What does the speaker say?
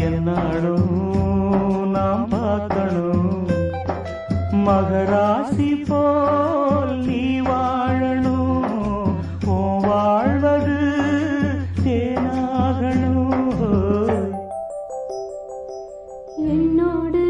என்னாலும் நாம் பார்க்கணும் மகராசி போல் நீ வாழணும் உன் வாழ்வது தேனாகணும் என்னோடு